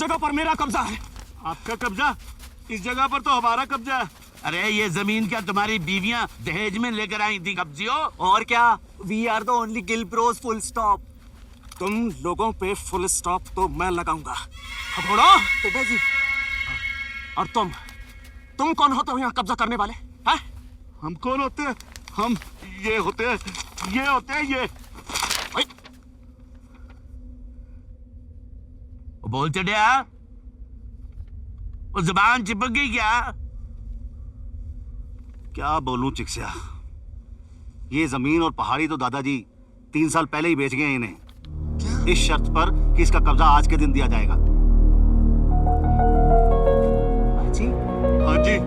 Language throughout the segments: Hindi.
जगह पर मेरा कब्जा है। आपका कब्जा? इस जगह पर तो हमारा कब्जा है। अरे ये जमीन क्या तुम्हारी बीवियां दहेज में लेकर आई थी कब्जियो? और क्या, we are the only Gill bros, full stop. तुम लोगों पे फुल स्टॉप तो मैं लगाऊंगा। घोड़ा जी। और तुम कौन होते हो यहाँ कब्जा करने वाले? हैं? हम कौन होते हैं? हम ये होते हैं, ये होते हैं, ये। बोल चढ़िया, वो जुबान चिपक गई क्या बोलूं चिक्सिया, ये जमीन और पहाड़ी तो दादाजी 3 साल पहले ही बेच गए हैं इन्हें। क्या? इस शर्त पर कि इसका कब्जा आज के दिन दिया जाएगा। जी? हाँ जी।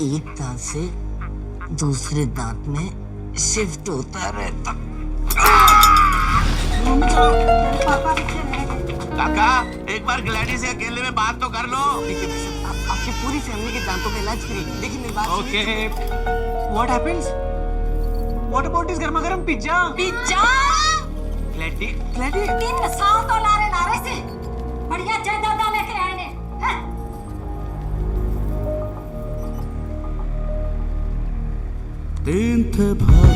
एक दांत से दूसरे दांत में शिफ्ट होता रहता। काका, एक बार ग्लैडी से अकेले में बात तो कर लो। आपकी पूरी फैमिली के दांतों का इलाज फ्री। देखिए मेरी बात। Okay, what happens? What about this गर्मा गर्म पिज्जा? ग्लैडी, 3 साल तो नारे से बढ़िया जायदाद लेके आए ने। दिन थे भर।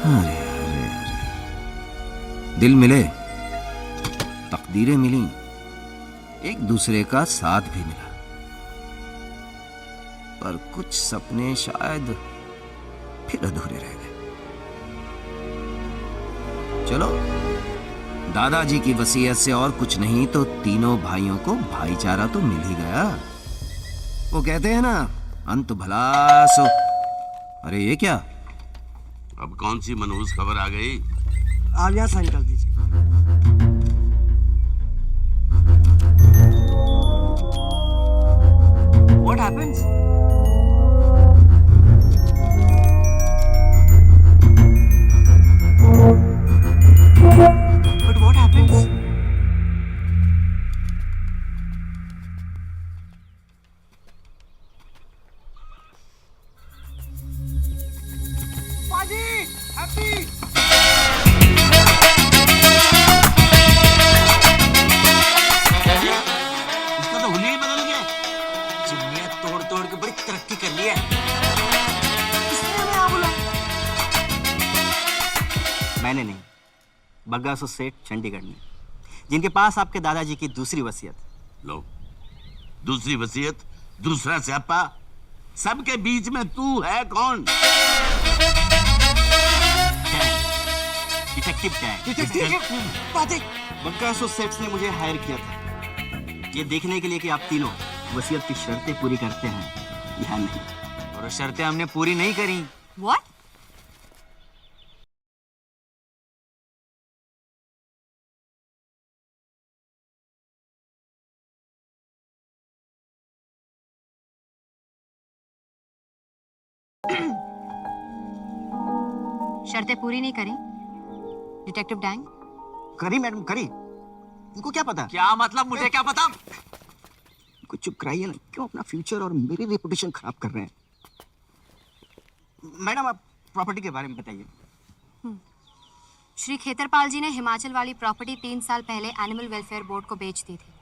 अरे अरे अरे, दिल मिले, तकदीरें मिली, एक दूसरे का साथ भी मिला, पर कुछ सपने शायद फिर अधूरे रह गए। चलो, दादाजी की वसीयत से और कुछ नहीं तो तीनों भाइयों को भाईचारा तो मिल ही गया। वो कहते हैं ना, अंत भला सो। अरे ये क्या? अब कौन सी मनहूस खबर आ गई? आप यहाँ साइन कर दीजिए। What happens? But what happens? Paji, happy. इसका तो हुलिया ही बदल गया। दुनिया तोड़ तोड़ के बड़ी तरक्की कर ली है। किसने हमें यहाँ बुलाया? मैंने नहीं, बग्गासो सेठ चंडीगढ़ में, जिनके पास आपके दादाजी की दूसरी वसीयत। लो, दूसरी वसीयत, दूसरा स्यापा, सबके बीच में तू है कौन? Detective tag. बग्गासो सेठ ने मुझे हायर किया था ये देखने के लिए कि आप तीनों वसीयत की शर्तें पूरी करते हैं या नहीं। और शर्तें हमने पूरी नहीं करी। What? शर्तें पूरी नहीं करी डिटेक्टिव डैंग? करी मैडम, करी। इनको क्या पता? क्या मतलब? मुझे क्या पता? कुछ चुप कराइए ना, क्यों अपना फ्यूचर और मेरी रेपुटेशन खराब कर रहे हैं? मैडम, आप प्रॉपर्टी के बारे में बताइए। श्री खेतरपाल जी ने हिमाचल वाली प्रॉपर्टी 3 साल पहले एनिमल वेलफेयर बोर्ड को बेच दी थी,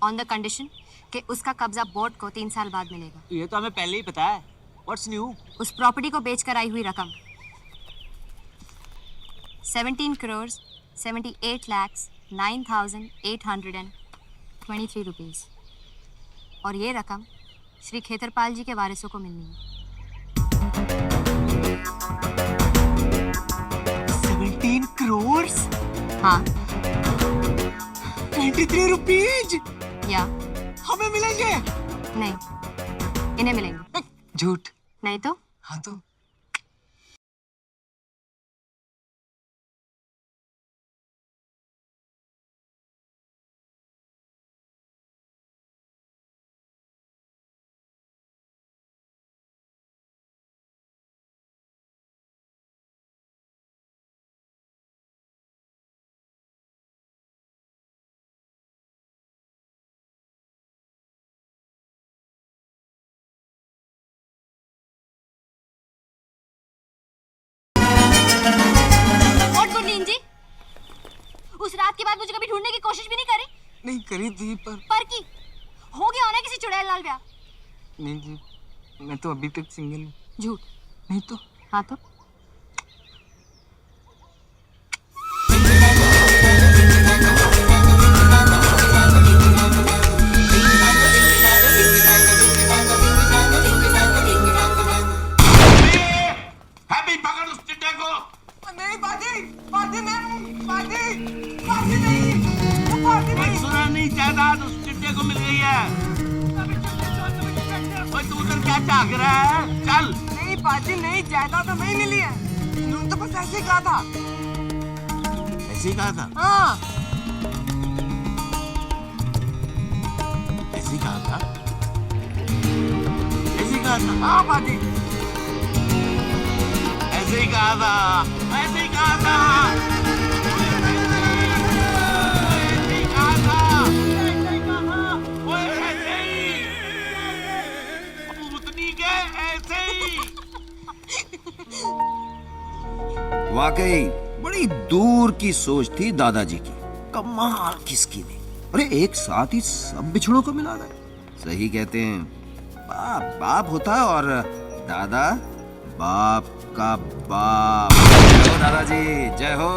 ऑन द कंडीशन कि उसका कब्जा बोर्ड को 3 साल बाद मिलेगा। ये तो हमें पहले ही पता है। What's new? उस प्रॉपर्टी को बेचकर आई हुई रकम 17 करोड़ 78 लाख 9,823 रुपीस, और ये रकम श्री खेतरपाल जी के वारिसों को मिलनी है। 17 करोड़ हाँ, 93 रुपीज या हमें मिलेंगे। नहीं, इन्हें मिलेंगे। झूठ। नहीं तो हाँ तो व्हाट गुड नींद जी? उस रात के बाद मुझे कभी ढूंढने की कोशिश भी नहीं करी? नहीं करी थी पर की हो गया होना किसी चुड़ैल लाल ब्याह। नहीं जी, मैं तो अभी तक सिंगल हूँ। झूठ। नहीं तो हाँ तो हैप्पी पकड़ उस टिड्डे को। नहीं पाजी, पाजी नहीं, पाजी, पाजी नहीं, वो पाजी नहीं। सुना नहीं, जायदाद उस टिड्डे को मिल गई है। ओए तू उधर क्या झांक रहा है? चल। नहीं पाजी नहीं, जायदाद तो नहीं मिली है। इन्होंने तो बस ऐसे ही कहा था। ऐसे ही कहा था? हाँ। ऐसे ही कहा था? ऐसे ही कहा था? हाँ पाजी। ऐसे ही कहा था, ऐसे ही कहा था, ऐसे ही कहा था, ओए ऐसे ही, भूतनी के ऐसे ही। वाकई बड़ी दूर की सोच थी दादाजी की। कमाल की स्कीमिंग। अरे एक साथ ही सब बिछड़ों को मिला गए। सही कहते हैं, बाप बाप होता है और दादा बाप का बाप। जय हो दादाजी, जय हो।